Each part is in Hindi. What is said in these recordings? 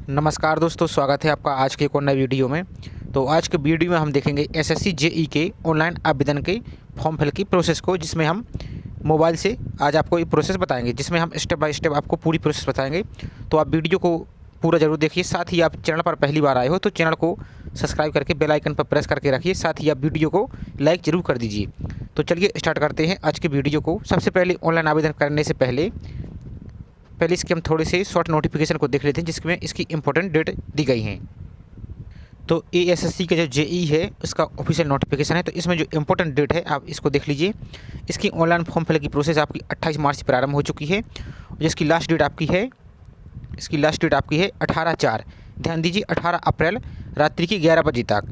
नमस्कार दोस्तों, स्वागत है आपका आज के एक और नए वीडियो में। तो आज के वीडियो में हम देखेंगे एसएससी जेई के ऑनलाइन आवेदन के फॉर्म फिल की प्रोसेस को, जिसमें हम मोबाइल से आज आपको ये प्रोसेस बताएंगे, जिसमें हम स्टेप बाय स्टेप आपको पूरी प्रोसेस बताएंगे। तो आप वीडियो को पूरा ज़रूर देखिए। साथ ही आप चैनल पर पहली बार आए हो तो चैनल को सब्सक्राइब करके बेल आइकन पर प्रेस करके रखिए। साथ ही आप वीडियो को लाइक ज़रूर कर दीजिए। तो चलिए स्टार्ट करते हैं आज के वीडियो को। सबसे पहले ऑनलाइन आवेदन करने से पहले इसके हम थोड़े से शॉर्ट नोटिफिकेशन को देख लेते हैं, जिसमें इसकी इंपॉर्टेंट डेट दी गई हैं। तो एएसएससी का जो जेई है उसका ऑफिशियल नोटिफिकेशन है, तो इसमें जो इंपॉर्टेंट डेट है आप इसको देख लीजिए। इसकी ऑनलाइन फॉर्म फिल की प्रोसेस आपकी 28 मार्च से प्रारंभ हो चुकी है, जिसकी लास्ट डेट आपकी है 18/4। ध्यान दीजिए, 18 अप्रैल रात्रि की 11 बजे तक।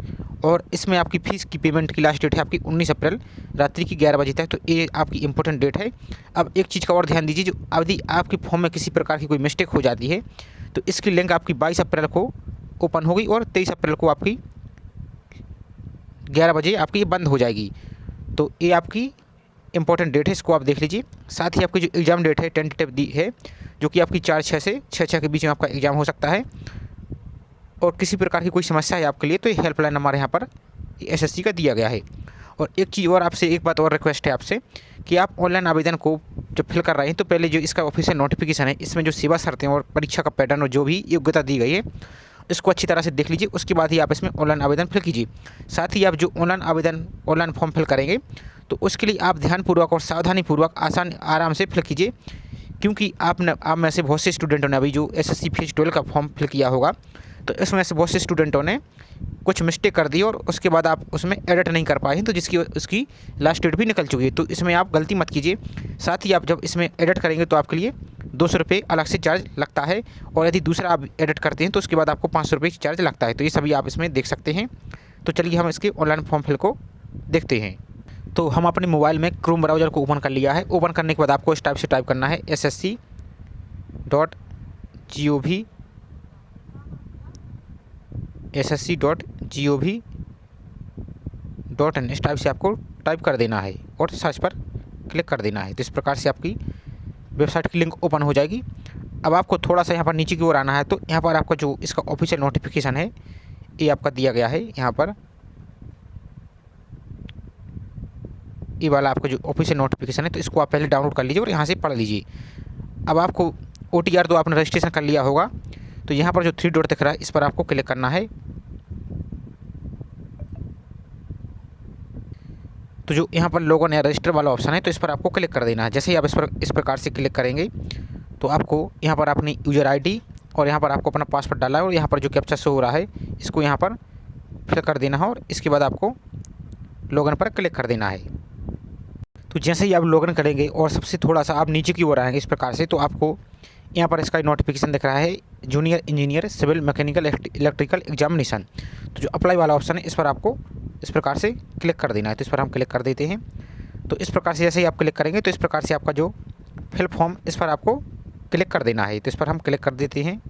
और इसमें आपकी फ़ीस की पेमेंट की लास्ट डेट है आपकी 19 अप्रैल रात्रि की 11 बजे तक। तो ये आपकी इंपॉर्टेंट डेट है। अब एक चीज़ का और ध्यान दीजिए, जो यदि आपके फॉर्म में किसी प्रकार की कोई मिस्टेक हो जाती है तो इसकी लिंक आपकी 22 अप्रैल को ओपन होगी और 23 अप्रैल को आपकी 11 बजे आपकी ये बंद हो जाएगी। तो ये आपकी इंपॉर्टेंट डेट है, इसको आप देख लीजिए। साथ ही आपकी जो एग्ज़ाम डेट है टेंटेटिव दी है, जो कि आपकी 4/6 से 6/6 के बीच में आपका एग्ज़ाम हो सकता है। और किसी प्रकार की कोई समस्या है आपके लिए तो ये हेल्पलाइन नंबर यहाँ पर एसएससी का दिया गया है। और एक चीज़ और आपसे, एक बात और रिक्वेस्ट है आपसे कि आप ऑनलाइन आवेदन को जब फिल कर रहे हैं तो पहले जो इसका ऑफिशियल नोटिफिकेशन है, इसमें जो सेवा शर्तें और परीक्षा का पैटर्न और जो भी योग्यता दी गई है इसको अच्छी तरह से देख लीजिए। उसके बाद ही आप इसमें ऑनलाइन आवेदन फिल कीजिए। साथ ही आप जो ऑनलाइन फॉर्म फिल करेंगे तो उसके लिए आप ध्यानपूर्वक और सावधानीपूर्वक आराम से फिल कीजिए, क्योंकि आप में से बहुत से स्टूडेंटों ने अभी जो एसएससी फेज 12 का फॉर्म फिल किया होगा तो इसमें से बहुत से स्टूडेंटों ने कुछ मिस्टेक कर दी और उसके बाद आप उसमें एडिट नहीं कर पाए हैं, तो जिसकी उसकी लास्ट डेट भी निकल चुकी है। तो इसमें आप गलती मत कीजिए। साथ ही आप जब इसमें एडिट करेंगे तो आपके लिए 200 रुपये अलग से चार्ज लगता है, और यदि दूसरा आप एडिट करते हैं तो उसके बाद आपको 500 रुपये चार्ज लगता है। तो ये सभी आप इसमें देख सकते हैं। तो चलिए हम इसके ऑनलाइन फॉर्म फिल को देखते हैं। तो हम अपने मोबाइल में क्रोम ब्राउज़र को ओपन कर लिया है। ओपन करने के बाद आपको इस टाइप से टाइप करना है ssc.gov.in। इस टाइप से आपको टाइप कर देना है और सर्च पर क्लिक कर देना है। तो इस प्रकार से आपकी वेबसाइट की लिंक ओपन हो जाएगी। अब आपको थोड़ा सा यहाँ पर नीचे की ओर आना है, तो यहाँ पर आपका जो इसका ऑफिशियल नोटिफिकेशन है ये आपका दिया गया है। यहाँ पर ये वाला आपका जो ऑफिशियल नोटिफिकेशन है, तो इसको आप पहले डाउनलोड कर लीजिए और यहाँ से पढ़ लीजिए। अब आपको OTR तो आपने रजिस्ट्रेशन कर लिया होगा, तो यहाँ पर जो 3 डॉट दिख रहा है इस पर आपको क्लिक करना है। तो जो यहाँ पर लॉगिन या रजिस्टर वाला ऑप्शन है तो इस पर आपको क्लिक कर देना है। जैसे ही आप इस प्रकार से क्लिक करेंगे तो आपको यहाँ पर अपनी यूज़र ID और यहाँ पर आपको अपना पासवर्ड डालना है, और यहाँ पर जो कैप्चा शो हो रहा है इसको यहाँ पर फिल कर देना है, और इसके बाद आपको लॉगिन पर क्लिक कर देना है। तो जैसे ही आप लॉगिन करेंगे और सबसे थोड़ा सा आप नीचे की ओर आएंगे इस प्रकार से, तो आपको यहाँ पर इसका नोटिफिकेशन दिख रहा है junior engineer civil mechanical electrical examination. तो जो अप्लाई वाला ऑप्शन है इस पर आपको इस प्रकार से क्लिक कर देना है। तो इस पर हम क्लिक कर देते हैं। तो इस प्रकार से जैसे ही आप क्लिक करेंगे तो इस प्रकार से आपका जो फिल फॉर्म इस पर आपको क्लिक कर देना है। तो इस पर हम क्लिक कर देते हैं।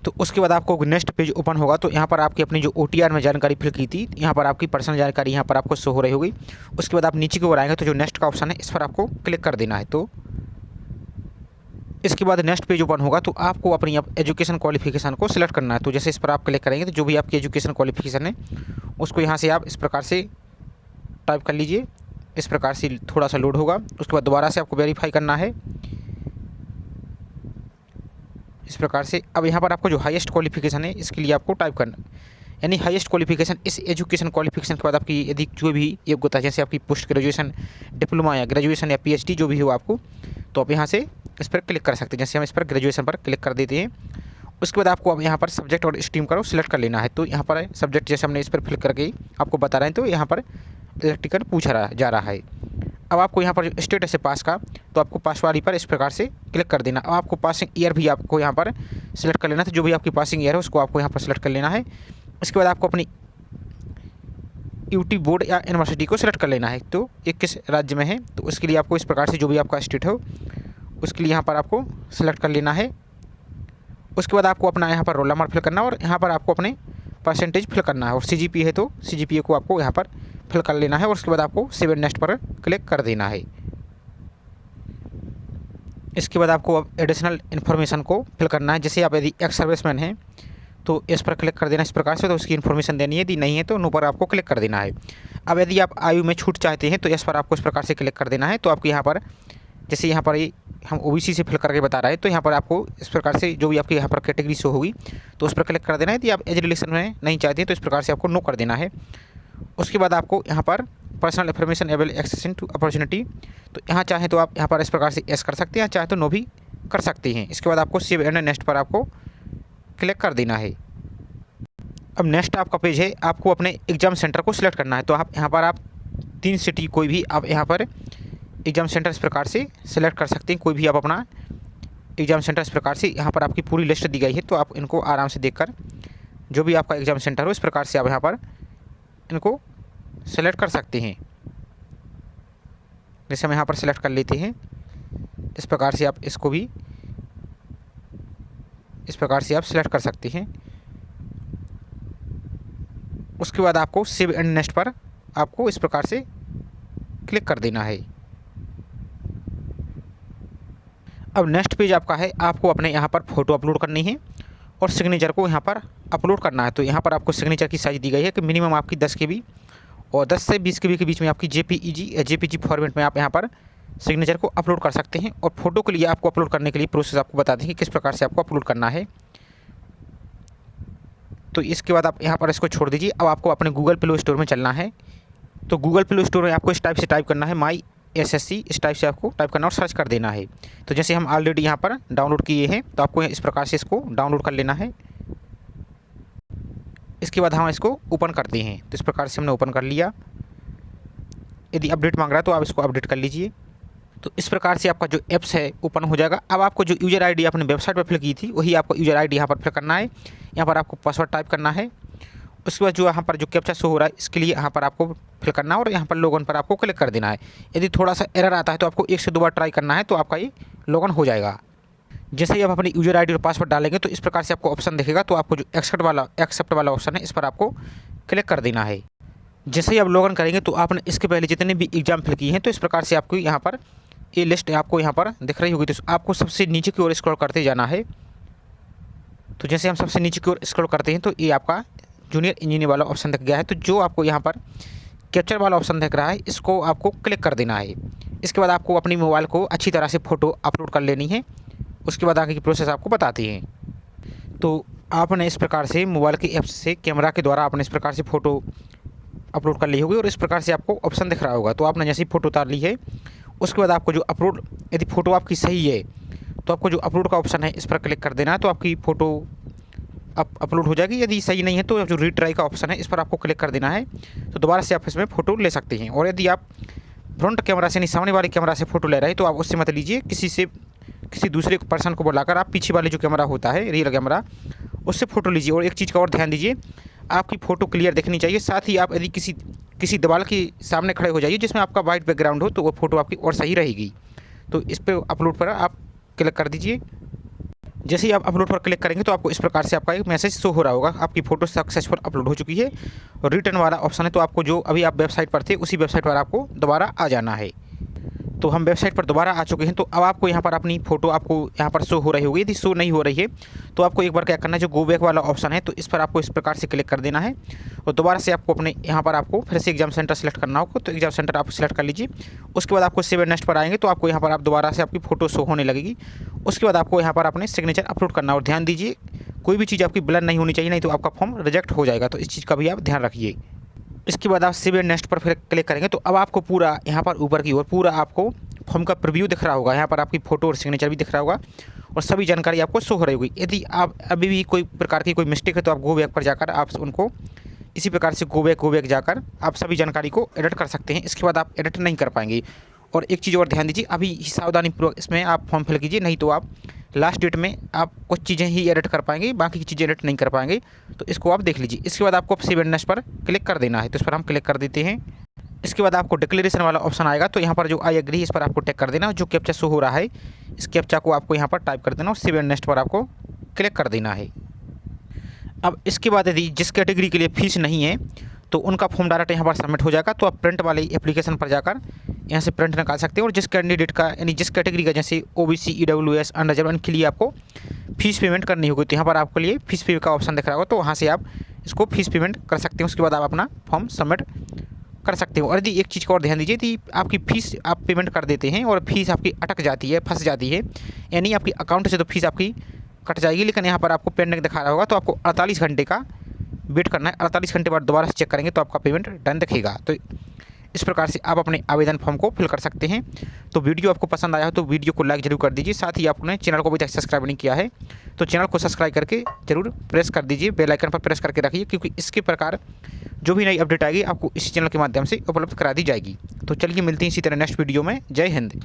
तो उसके बाद आपको नेक्स्ट पेज ओपन होगा। तो यहाँ पर आपकी अपनी जो OTR में जानकारी फिल की थी, यहाँ पर आपकी पर्सनल जानकारी यहाँ पर आपको शो हो रही होगी। उसके बाद आप नीचे की ओर आएंगे तो जो नेक्स्ट का ऑप्शन है इस पर आपको क्लिक कर देना है। तो इसके बाद नेक्स्ट पेज ओपन होगा, तो आपको अपनी एजुकेशन क्वालिफिकेशन को सिलेक्ट करना है। तो जैसे इस पर आप क्लिक करेंगे तो जो भी आपकी एजुकेशन क्वालिफिकेशन है उसको यहाँ से आप इस प्रकार से टाइप कर लीजिए। इस प्रकार से थोड़ा सा लोड होगा। उसके बाद दोबारा से आपको वेरीफाई करना है इस प्रकार से। अब यहाँ पर आपको जो हाईएस्ट क्वालिफिकेशन है इसके लिए आपको टाइप करना, यानी हाईएस्ट क्वालिफिकेशन इस एजुकेशन क्वालिफिकेशन के बाद आपकी यदि जो भी योग्यता है, जैसे आपकी पोस्ट ग्रेजुएशन, डिप्लोमा या ग्रेजुएशन या PhD जो भी हो आपको, तो आप यहाँ से इस पर क्लिक कर सकते हैं। जैसे हम इस पर ग्रेजुएशन पर क्लिक कर देते हैं। उसके बाद आपको अब यहाँ पर सब्जेक्ट और स्ट्रीम करो सिलेक्ट कर लेना है। तो यहाँ पर सब्जेक्ट जैसे हमने इस पर फिल करके आपको बता रहे हैं, तो यहाँ पर इलेक्ट्रिकल पूछा जा रहा है। अब आपको यहाँ पर जो स्टेटस है पास का, तो आपको पास वाली पर इस प्रकार से क्लिक कर देना। अब आपको पासिंग ईयर भी आपको यहाँ पर सिलेक्ट कर लेना था। जो भी आपकी पासिंग ईयर है उसको आपको यहाँ पर सिलेक्ट कर लेना है। इसके बाद आपको अपनी UT बोर्ड या यूनिवर्सिटी को सिलेक्ट कर लेना है, तो ये किस राज्य में है। तो उसके लिए आपको इस प्रकार से जो भी आपका स्टेट हो उसके लिए यहाँ पर आपको सिलेक्ट कर लेना है। उसके बाद आपको अपना यहाँ पर रोल नंबर फिल करना है, और यहाँ पर आपको अपने परसेंटेज फिल करना है, और CGPA है तो CGPA को आपको यहाँ पर फिल कर लेना है। और उसके बाद आपको सेव नेक्स्ट पर क्लिक कर देना है। इसके बाद आपको अब एडिशनल इन्फॉर्मेशन को फिल करना है। जैसे आप यदि एक्स सर्विसमैन हैं तो इस पर क्लिक कर देना इस प्रकार से, तो उसकी इन्फॉर्मेशन देनी है। यदि नहीं है तो नो पर आपको क्लिक कर देना है। अब यदि आप आयु में छूट चाहते हैं तो इस पर आपको इस प्रकार से क्लिक कर देना है। तो आपको यहाँ पर जैसे यहाँ पर ये हम ओबीसी से फिल करके बता रहे हैं, तो यहाँ पर आपको इस प्रकार से जो भी आपकी यहाँ पर कैटेगरी शो होगी तो उस पर क्लिक कर देना है। यदि आप एज रिलेशन में नहीं चाहते हैं तो इस प्रकार से आपको नो कर देना है। उसके बाद आपको यहाँ पर personal information able access to opportunity, तो यहाँ चाहें तो आप यहाँ पर इस प्रकार से एस कर सकते हैं, चाहे तो नो भी कर सकते हैं। इसके बाद आपको सेव एंड नेक्स्ट पर आपको क्लिक कर देना है। अब नेक्स्ट आपका पेज है, आपको अपने एग्ज़ाम सेंटर को सिलेक्ट करना है। तो आप यहाँ पर आप 3 सिटी कोई भी आप यहाँ पर एग्ज़ाम सेंटर इस प्रकार से सिलेक्ट कर सकते हैं। कोई भी आप अपना एग्ज़ाम सेंटर इस प्रकार से, यहाँ पर आपकी पूरी लिस्ट दी गई है, तो आप इनको आराम से देखकर जो भी आपका एग्ज़ाम सेंटर हो इस प्रकार से आप यहाँ पर इनको सेलेक्ट कर सकते हैं। जैसे हम यहाँ पर सेलेक्ट कर लेते हैं, इस प्रकार से आप इसको भी इस प्रकार से आप सेलेक्ट कर सकते हैं। उसके बाद आपको सेव एंड नेक्स्ट पर आपको इस प्रकार से क्लिक कर देना है। अब नेक्स्ट पेज आपका है, आपको अपने यहाँ पर फ़ोटो अपलोड करनी है और सिग्नेचर को यहाँ पर अपलोड करना है। तो यहाँ पर आपको सिग्नेचर की साइज़ दी गई है कि मिनिमम आपकी 10 KB और 10 से 20 KB के बीच में आपकी JPEG या JPG फॉर्मेट में आप यहाँ पर सिग्नेचर को अपलोड कर सकते हैं। और फोटो के लिए आपको अपलोड करने के लिए प्रोसेस आपको बता देंगे किस प्रकार से आपको अपलोड करना है। तो इसके बाद आप यहाँ पर इसको छोड़ दीजिए। अब आपको अपने गूगल प्ले स्टोर में चलना है। तो गूगल प्ले स्टोर में आपको इस टाइप से टाइप करना है माई SSC, इस टाइप से आपको टाइप करना और सर्च कर देना है। तो जैसे हम ऑलरेडी यहाँ पर डाउनलोड किए हैं तो आपको इस प्रकार से इसको डाउनलोड कर लेना है। इसके बाद हम इसको ओपन करते हैं। तो इस प्रकार से हमने ओपन कर लिया। यदि अपडेट मांग रहा है तो आप इसको अपडेट कर लीजिए। तो इस प्रकार से आपका जो ऐप्स है ओपन हो जाएगा। अब आपको जो यूज़र आईडी आपने वेबसाइट पर फिल की थी वही आपको यूज़र आईडी यहाँ पर फिल करना है। यहाँ पर आपको पासवर्ड टाइप करना है। उसके बाद जो यहाँ पर जो कैप्चा शो हो रहा है इसके लिए यहाँ पर आपको फिल करना है और यहाँ पर लॉगिन पर आपको क्लिक कर देना है। यदि थोड़ा सा एरर आता है तो आपको 1 से 2 बार ट्राई करना है, तो आपका ये लॉगिन हो जाएगा। जैसे ही आप अपनी यूज़र आईडी और पासवर्ड डालेंगे तो इस प्रकार से आपको ऑप्शन दिखेगा। तो आपको जो एक्सेप्ट वाला ऑप्शन है इस पर आपको क्लिक कर देना है। जैसे ही आप लॉगिन करेंगे तो आपने इसके पहले जितने भी एग्ज़ाम फिल किए हैं तो इस प्रकार से आपको यहाँ पर ये लिस्ट आपको यहाँ पर दिख रही होगी। तो आपको सबसे नीचे की ओर स्क्रॉल करते जाना है। तो जैसे हम सबसे नीचे की ओर स्क्रॉल करते हैं तो ये आपका जूनियर इंजीनियर वाला ऑप्शन दिख गया है। तो जो आपको यहाँ पर कैप्चर वाला ऑप्शन दिख रहा है इसको आपको क्लिक कर देना है। इसके बाद आपको अपनी मोबाइल को अच्छी तरह से फ़ोटो अपलोड कर लेनी है। उसके बाद आगे की प्रोसेस आपको बताते हैं। तो आपने इस प्रकार से मोबाइल की ऐप से कैमरा के द्वारा आपने इस प्रकार से फ़ोटो अपलोड कर ली होगी और इस प्रकार से आपको ऑप्शन दिख रहा होगा। तो आपने जैसे ही फ़ोटो उतार ली है उसके बाद आपको जो अपलोड, यदि फ़ोटो आपकी सही है तो आपको जो अपलोड का ऑप्शन है इस पर क्लिक कर देना है। तो आपकी फ़ोटो अपलोड हो जाएगी। यदि सही नहीं है तो जो रीट्राई का ऑप्शन है इस पर आपको क्लिक कर देना है। तो दोबारा से आप इसमें फ़ोटो ले सकते हैं। और यदि आप फ्रंट कैमरा से नहीं सामने वाले कैमरा से फ़ोटो ले रहे हैं तो आप उससे मत लीजिए, किसी दूसरे पर्सन को बुलाकर आप पीछे वाले जो कैमरा होता है रियल कैमरा उससे फ़ोटो लीजिए। और एक चीज़ का और ध्यान दीजिए, आपकी फ़ोटो क्लियर दिखनी चाहिए। साथ ही आप यदि किसी दीवार के सामने खड़े हो जाइए जिसमें आपका वाइट बैकग्राउंड हो तो वो फ़ोटो आपकी और सही रहेगी। तो इस पर अपलोड पर आप क्लिक कर दीजिए। जैसे ही आप अपलोड पर क्लिक करेंगे तो आपको इस प्रकार से आपका एक मैसेज शो हो रहा होगा, आपकी फ़ोटो सक्सेसफुल अपलोड हो चुकी है। और रिटर्न वाला ऑप्शन है, तो आपको जो अभी आप वेबसाइट पर थे उसी वेबसाइट पर आपको दोबारा आ जाना है। तो हम वेबसाइट पर दोबारा आ चुके हैं। तो अब आपको यहाँ पर अपनी फ़ोटो आपको यहाँ पर शो हो रही होगी। यदि शो नहीं हो रही है तो आपको एक बार क्या करना है, जो गो बैक वाला ऑप्शन है तो इस पर आपको इस प्रकार से क्लिक कर देना है। और दोबारा से आपको अपने यहाँ पर आपको फिर से एग्ज़ाम सेंटर सेलेक्ट करना होगा। तो एग्ज़ाम सेंटर आप सेलेक्ट कर लीजिए। उसके बाद आपको सेव एंड नेक्स्ट पर आएंगे तो आपको यहाँ पर आप दोबारा से आपकी फ़ोटो शो होने लगेगी। उसके बाद आपको यहाँ पर अपने सिग्नेचर अपलोड करना। और ध्यान दीजिए कोई भी चीज़ आपकी ब्लर नहीं होनी चाहिए, नहीं तो आपका फॉर्म रिजेक्ट हो जाएगा। तो इस चीज़ का भी आप ध्यान रखिए। इसके बाद आप सेव एंड नेक्स्ट पर फिर क्लिक करेंगे तो अब आपको पूरा यहाँ पर ऊपर की ओर पूरा आपको फॉर्म का प्रीव्यू दिख रहा होगा। यहाँ पर आपकी फ़ोटो और सिग्नेचर भी दिख रहा होगा और सभी जानकारी आपको शो हो रही होगी। यदि आप अभी भी कोई प्रकार की कोई मिस्टेक है तो आप गो बैक पर जाकर आप उनको इसी प्रकार से गो बैक जाकर आप सभी जानकारी को एडिट कर सकते हैं। इसके बाद आप एडिट नहीं कर पाएंगे। और एक चीज़ और ध्यान दीजिए, अभी सावधानीपूर्वक इसमें आप फॉर्म फिल कीजिए, नहीं तो आप लास्ट डेट में आप कुछ चीज़ें ही एडिट कर पाएंगे, बाकी की चीज़ें एडिट नहीं कर पाएंगे। तो इसको आप देख लीजिए। इसके बाद आपको सेव एंड नेक्स्ट पर क्लिक कर देना है। तो इस पर हम क्लिक कर देते हैं। इसके बाद आपको डिक्लेरेशन वाला ऑप्शन आएगा। तो यहाँ पर जो आई एग्री इस पर आपको टिक कर देना। जो कैप्चा शो हो रहा है इस कैप्चा को आपको यहाँ पर टाइप कर देना और सेव एंड नेक्स्ट पर आपको क्लिक कर देना है। अब इसके बाद यदि जिस कैटेगरी के लिए फीस नहीं है तो उनका फॉर्म डायरेक्ट यहाँ पर सबमिट हो जाएगा। तो आप प्रिंट वाले एप्लीकेशन पर जाकर यहाँ से प्रिंट निकाल सकते हैं। और जिस कैंडिडेट का यानी जिस कैटेगरी का जैसे OBC EWS अनरिजर्व इनके लिए आपको फीस पेमेंट करनी होगी तो यहाँ पर आपके लिए फीस पे का ऑप्शन दिख रहा होगा, तो वहाँ से आप इसको फीस पेमेंट कर सकते हैं। उसके बाद आप अपना फॉर्म सबमिट कर सकते हो। और यदि एक चीज़ को और ध्यान दीजिए कि आपकी फ़ीस आप पेमेंट कर देते हैं और फीस आपकी अटक जाती है, फंस जाती है, यानी आपकी अकाउंट से तो फीस आपकी कट जाएगी, लेकिन यहाँ पर आपको पेंडिंग दिखा रहा होगा, तो आपको 48 घंटे का वेट करना है। 48 घंटे बाद दोबारा से चेक करेंगे तो आपका पेमेंट डन दिखेगा। तो इस प्रकार से आप अपने आवेदन फॉर्म को फिल कर सकते हैं। तो वीडियो आपको पसंद आया हो तो वीडियो को लाइक जरूर कर दीजिए। साथ ही आपने चैनल को अभी तक सब्सक्राइब नहीं किया है तो चैनल को सब्सक्राइब करके जरूर प्रेस कर दीजिए, बेल आइकन पर प्रेस करके रखिए, क्योंकि इसके प्रकार जो भी नई अपडेट आएगी आपको इस चैनल के माध्यम से उपलब्ध करा दी जाएगी। तो चलिए मिलते हैं इसी तरह नेक्स्ट वीडियो में। जय हिंद।